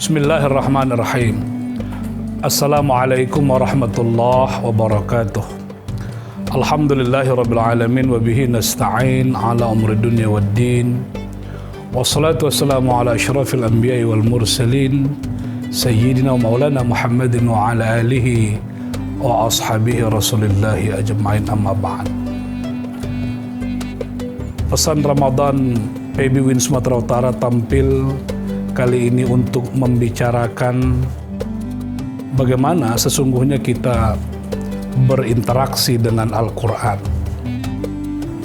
Bismillahirrahmanirrahim. Assalamualaikum warahmatullahi wabarakatuh. Alhamdulillahirabbil alamin wa bihi nasta'in ala umri dunya waddin. Wassalatu wassalamu ala asyrafil anbiya'i wal mursalin sayyidina wa maulana Muhammadin wa ala alihi wa ashabihi rasulillahi ajma'in, amma ba'd. Pesan Ramadan PB Win Sumatera Utara tampil kali ini untuk membicarakan bagaimana sesungguhnya kita berinteraksi dengan Al-Quran.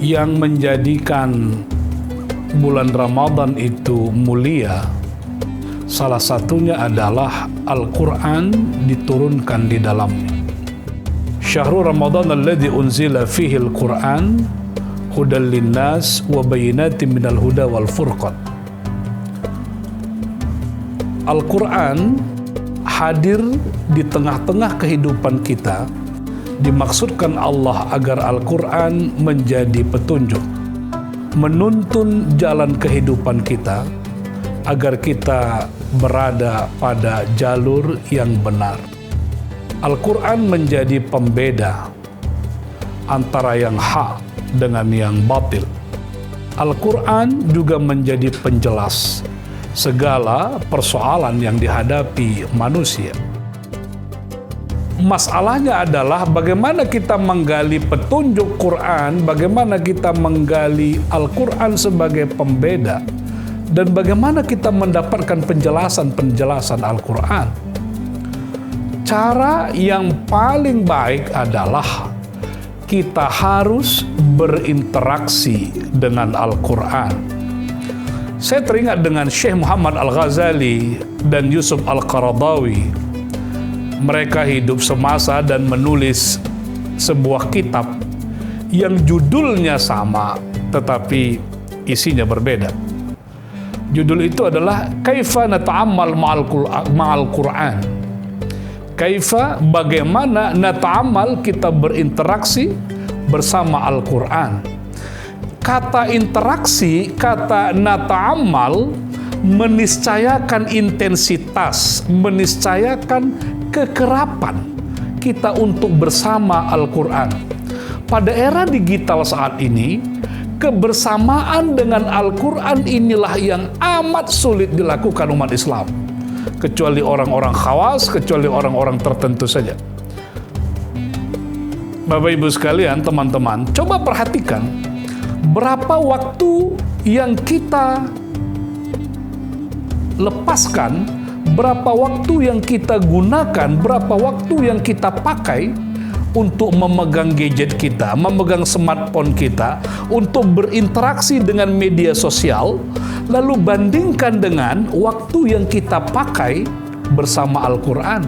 Yang menjadikan bulan Ramadan itu mulia, salah satunya adalah Al-Quran diturunkan di dalamnya. Syahrul Ramadan alladzi unzila fihi Al-Quran hudal linnas wa bayyinatin minal huda wal furqan. Al-Quran hadir di tengah-tengah kehidupan kita. Dimaksudkan Allah agar Al-Quran menjadi petunjuk, menuntun jalan kehidupan kita agar kita berada pada jalur yang benar. Al-Quran menjadi pembeda antara yang hak dengan yang batil. Al-Quran juga menjadi penjelas segala persoalan yang dihadapi manusia. Masalahnya adalah bagaimana kita menggali petunjuk Quran, bagaimana kita menggali Al-Quran sebagai pembeda, dan bagaimana kita mendapatkan penjelasan-penjelasan Al-Quran. Cara yang paling baik adalah kita harus berinteraksi dengan Al-Quran. Saya teringat dengan Syekh Muhammad Al-Ghazali dan Yusuf Al-Qaradawi. Mereka hidup semasa dan menulis sebuah kitab yang judulnya sama tetapi isinya berbeda. Judul itu adalah Kaifa Nata'ammal Ma'al Quran. Kaifa, bagaimana nata'ammal, kita berinteraksi bersama Al-Quran. Kata interaksi, kata nata'ammal meniscayakan intensitas, meniscayakan kekerapan kita untuk bersama Al-Quran. Pada era digital saat ini, kebersamaan dengan Al-Quran inilah yang amat sulit dilakukan umat Islam. Kecuali orang-orang khawas, kecuali orang-orang tertentu saja. Bapak Ibu sekalian, teman-teman, coba perhatikan berapa waktu yang kita lepaskan, berapa waktu yang kita gunakan, berapa waktu yang kita pakai untuk memegang gadget kita, memegang smartphone kita, untuk berinteraksi dengan media sosial, lalu bandingkan dengan waktu yang kita pakai bersama Al-Quran.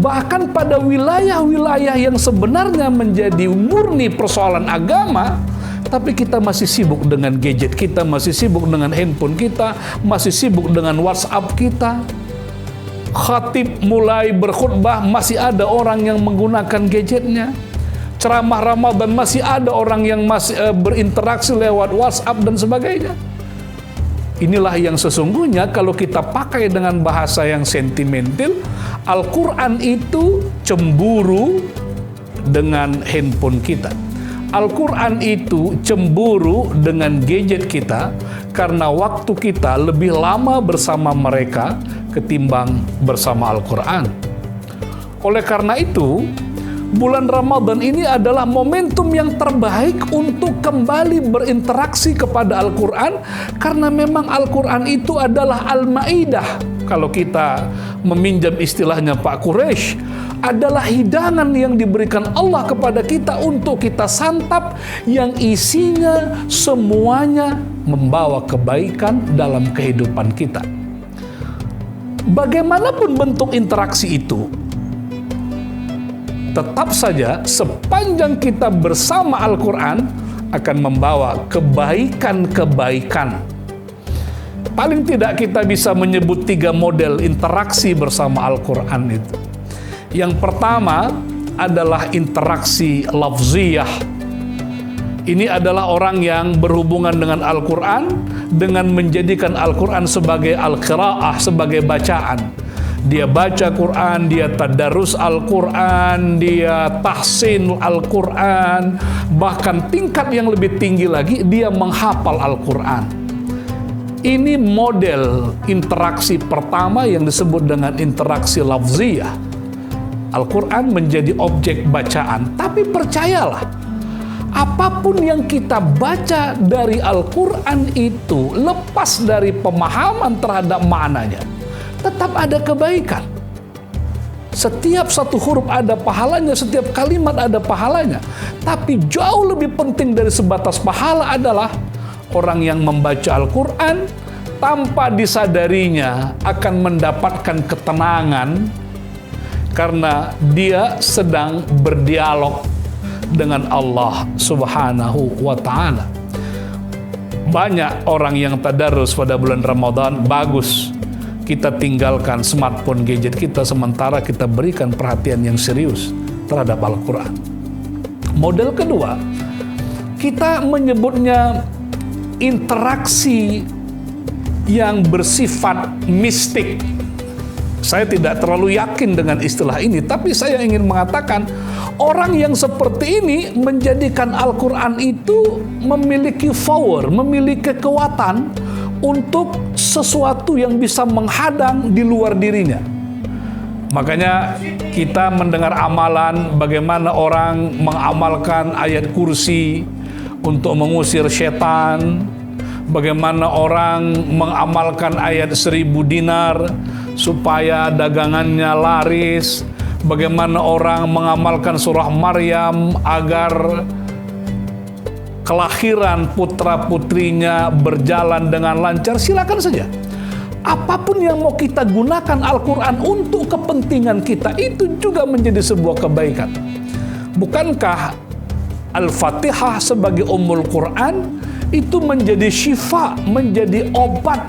Bahkan pada wilayah-wilayah yang sebenarnya menjadi murni persoalan agama, tapi kita masih sibuk dengan gadget kita, masih sibuk dengan handphone kita, masih sibuk dengan WhatsApp kita. Khatib mulai berkhutbah, masih ada orang yang menggunakan gadgetnya. Ceramah Ramadan, masih ada orang yang masih berinteraksi lewat WhatsApp dan sebagainya. Inilah yang sesungguhnya kalau kita pakai dengan bahasa yang sentimental, Al-Quran itu cemburu dengan handphone kita. Al-Quran itu cemburu dengan gadget kita karena waktu kita lebih lama bersama mereka ketimbang bersama Al-Quran. Oleh karena itu, bulan Ramadan ini adalah momentum yang terbaik untuk kembali berinteraksi kepada Al-Quran, karena memang Al-Quran itu adalah Al-Maidah. Kalau kita meminjam istilahnya Pak Quraisy, adalah hidangan yang diberikan Allah kepada kita untuk kita santap, yang isinya semuanya membawa kebaikan dalam kehidupan kita. Bagaimanapun bentuk interaksi itu, tetap saja sepanjang kita bersama Al-Quran akan membawa kebaikan-kebaikan. Paling tidak kita bisa menyebut 3 model interaksi bersama Al-Quran itu. Yang pertama adalah interaksi lafziyah. Ini adalah orang yang berhubungan dengan Al-Quran dengan menjadikan Al-Quran sebagai al-qiraah, sebagai bacaan. Dia baca Quran, dia tadarus Al-Quran, dia tahsin Al-Quran, bahkan tingkat yang lebih tinggi lagi, dia menghafal Al-Quran. Ini model interaksi pertama yang disebut dengan interaksi lafziyah. Al-Quran menjadi objek bacaan, tapi percayalah, apapun yang kita baca dari Al-Quran itu, lepas dari pemahaman terhadap maknanya, tetap ada kebaikan. Setiap satu huruf ada pahalanya, setiap kalimat ada pahalanya. Tapi jauh lebih penting dari sebatas pahala adalah orang yang membaca Al-Quran tanpa disadarinya akan mendapatkan ketenangan karena dia sedang berdialog dengan Allah Subhanahu wa Ta'ala. Banyak orang yang tadarus pada bulan Ramadan, bagus. Kita tinggalkan smartphone gadget kita sementara kita berikan perhatian yang serius terhadap Al-Quran. Model kedua, kita menyebutnya interaksi yang bersifat mistik. Saya tidak terlalu yakin dengan istilah ini, tapi saya ingin mengatakan orang yang seperti ini menjadikan Al-Quran itu memiliki power, memiliki kekuatan untuk sesuatu yang bisa menghadang di luar dirinya. Makanya kita mendengar amalan bagaimana orang mengamalkan ayat kursi untuk mengusir setan, bagaimana orang mengamalkan ayat 1000 dinar supaya dagangannya laris, bagaimana orang mengamalkan surah Maryam agar kelahiran putra-putrinya berjalan dengan lancar. Silakan saja. Apapun yang mau kita gunakan Al-Quran untuk kepentingan kita, itu juga menjadi sebuah kebaikan. Bukankah Al-Fatihah sebagai Ummul Quran itu menjadi syifa, menjadi obat?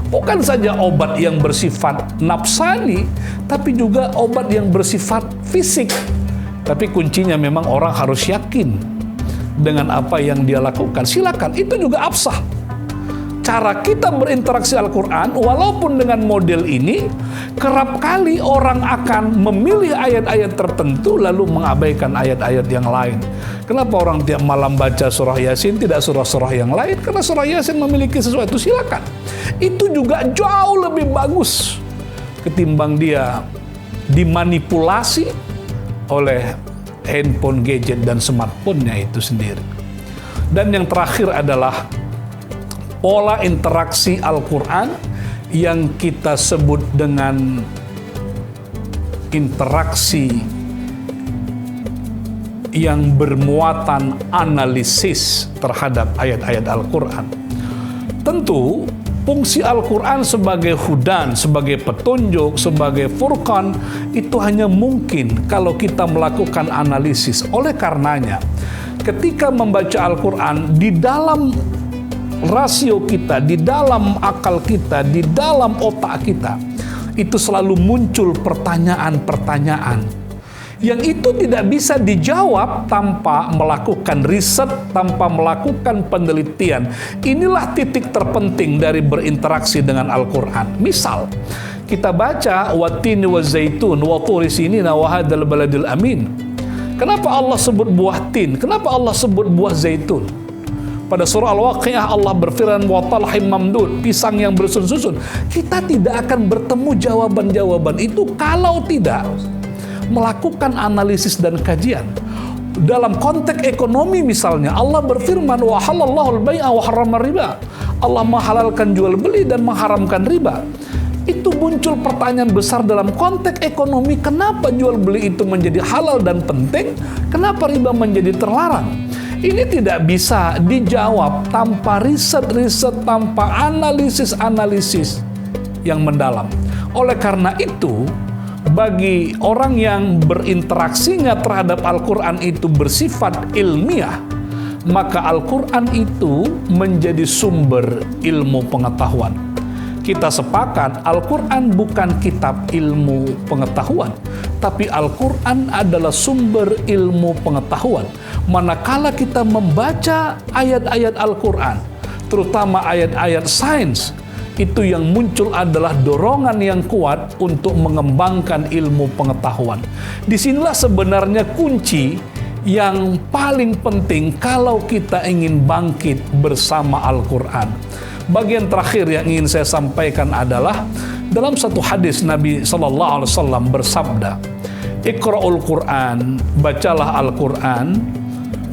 Bukan saja obat yang bersifat nafsani, tapi juga obat yang bersifat fisik. Tapi kuncinya memang orang harus yakin dengan apa yang dia lakukan. Silakan, itu juga absah. Cara kita berinteraksi Al-Quran, walaupun dengan model ini, kerap kali orang akan memilih ayat-ayat tertentu lalu mengabaikan ayat-ayat yang lain. Kenapa orang tiap malam baca surah Yasin, tidak surah-surah yang lain? Karena surah Yasin memiliki sesuatu. Silakan. Itu juga jauh lebih bagus ketimbang dia dimanipulasi oleh handphone, gadget, dan smartphone-nya itu sendiri. Dan yang terakhir adalah pola interaksi Al-Quran yang kita sebut dengan interaksi yang bermuatan analisis terhadap ayat-ayat Al-Quran. Tentu, fungsi Al-Quran sebagai hudan, sebagai petunjuk, sebagai furqan, itu hanya mungkin kalau kita melakukan analisis. Oleh karenanya, ketika membaca Al-Quran, di dalam rasio kita, di dalam akal kita, di dalam otak kita, itu selalu muncul pertanyaan-pertanyaan yang itu tidak bisa dijawab tanpa melakukan riset, tanpa melakukan penelitian. Inilah titik terpenting dari berinteraksi dengan Al-Quran. Misal, kita baca wattini wazaitun wa turi sinina wa hadzal baladil amin. Kenapa Allah sebut buah tin? Kenapa Allah sebut buah zaitun? Pada surah Al-Waqiah Allah berfirman wa talhim mamdud, pisang yang bersusun-susun. Kita tidak akan bertemu jawaban-jawaban itu kalau tidak melakukan analisis dan kajian. Dalam konteks ekonomi misalnya, Allah berfirman wa halallahu al-bai'a wa harrama riba. Allah menghalalkan jual beli dan mengharamkan riba. Itu muncul pertanyaan besar dalam konteks ekonomi, kenapa jual beli itu menjadi halal dan penting? Kenapa riba menjadi terlarang? Ini tidak bisa dijawab tanpa riset-riset, tanpa analisis-analisis yang mendalam. Oleh karena itu, bagi orang yang berinteraksinya terhadap Al-Quran itu bersifat ilmiah, maka Al-Quran itu menjadi sumber ilmu pengetahuan. Kita sepakat Al-Quran bukan kitab ilmu pengetahuan, tapi Al-Quran adalah sumber ilmu pengetahuan. Manakala kita membaca ayat-ayat Al-Quran terutama ayat-ayat sains, itu yang muncul adalah dorongan yang kuat untuk mengembangkan ilmu pengetahuan. Disinilah sebenarnya kunci yang paling penting kalau kita ingin bangkit bersama Al-Quran. Bagian terakhir yang ingin saya sampaikan adalah dalam satu hadis Nabi SAW bersabda, Iqra'ul Quran, bacalah Al-Quran,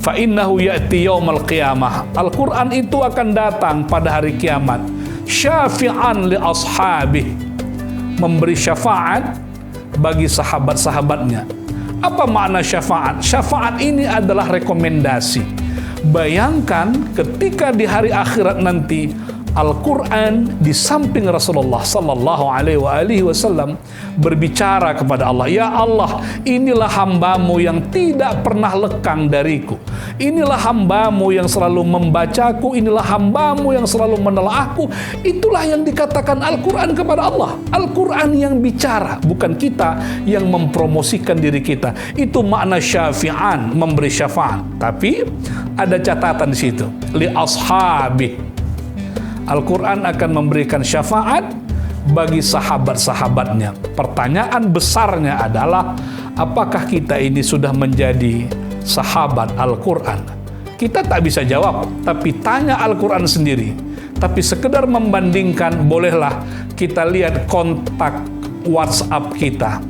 fa innahu ya'ti yaumal qiyamah. Al-Quran itu akan datang pada hari kiamat, syafi'an li ashabih, memberi syafaat bagi sahabat-sahabatnya. Apa makna syafaat? Syafaat ini adalah rekomendasi. Bayangkan ketika di hari akhirat nanti Al-Quran di samping Rasulullah sallallahu alaihi wasallam berbicara kepada Allah, ya Allah, inilah hambamu yang tidak pernah lekang dariku, inilah hambamu yang selalu membacaku, inilah hambamu yang selalu menelaahku. Itulah yang dikatakan Al-Quran kepada Allah. Al-Quran yang bicara, bukan kita yang mempromosikan diri kita. Itu makna syafi'an, memberi syafaat. Tapi ada catatan di situ, li ashabi. Al-Quran akan memberikan syafaat bagi sahabat-sahabatnya. Pertanyaan besarnya adalah, apakah kita ini sudah menjadi sahabat Al-Quran? Kita tak bisa jawab, tapi tanya Al-Quran sendiri. Tapi sekedar membandingkan, bolehlah kita lihat kontak WhatsApp kita.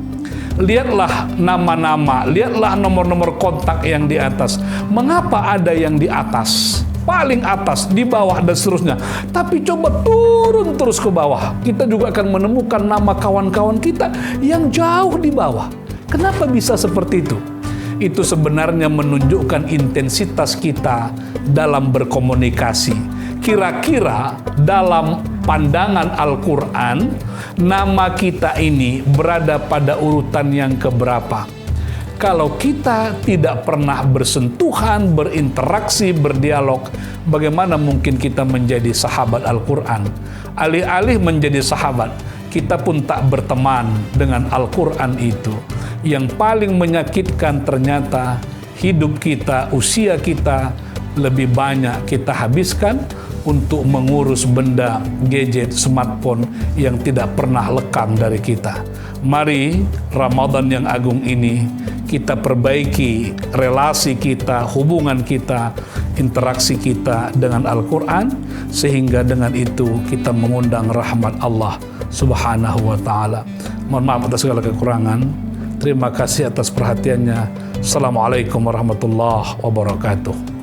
Lihatlah nama-nama, lihatlah nomor-nomor kontak yang di atas. Mengapa ada yang di atas? Paling atas, di bawah, dan seterusnya. Tapi coba turun terus ke bawah, kita juga akan menemukan nama kawan-kawan kita yang jauh di bawah. Kenapa bisa seperti itu? Itu sebenarnya menunjukkan intensitas kita dalam berkomunikasi. Kira-kira dalam pandangan Al-Quran, nama kita ini berada pada urutan yang keberapa? Kalau kita tidak pernah bersentuhan, berinteraksi, berdialog, bagaimana mungkin kita menjadi sahabat Al-Quran? Alih-alih menjadi sahabat, kita pun tak berteman dengan Al-Quran itu. Yang paling menyakitkan ternyata hidup kita, usia kita lebih banyak kita habiskan untuk mengurus benda, gadget, smartphone yang tidak pernah lekang dari kita. Mari Ramadan yang agung ini kita perbaiki relasi kita, hubungan kita, interaksi kita dengan Al-Quran, sehingga dengan itu kita mengundang rahmat Allah Subhanahu wa Ta'ala. Mohon maaf atas segala kekurangan. Terima kasih atas perhatiannya. Assalamualaikum warahmatullahi wabarakatuh.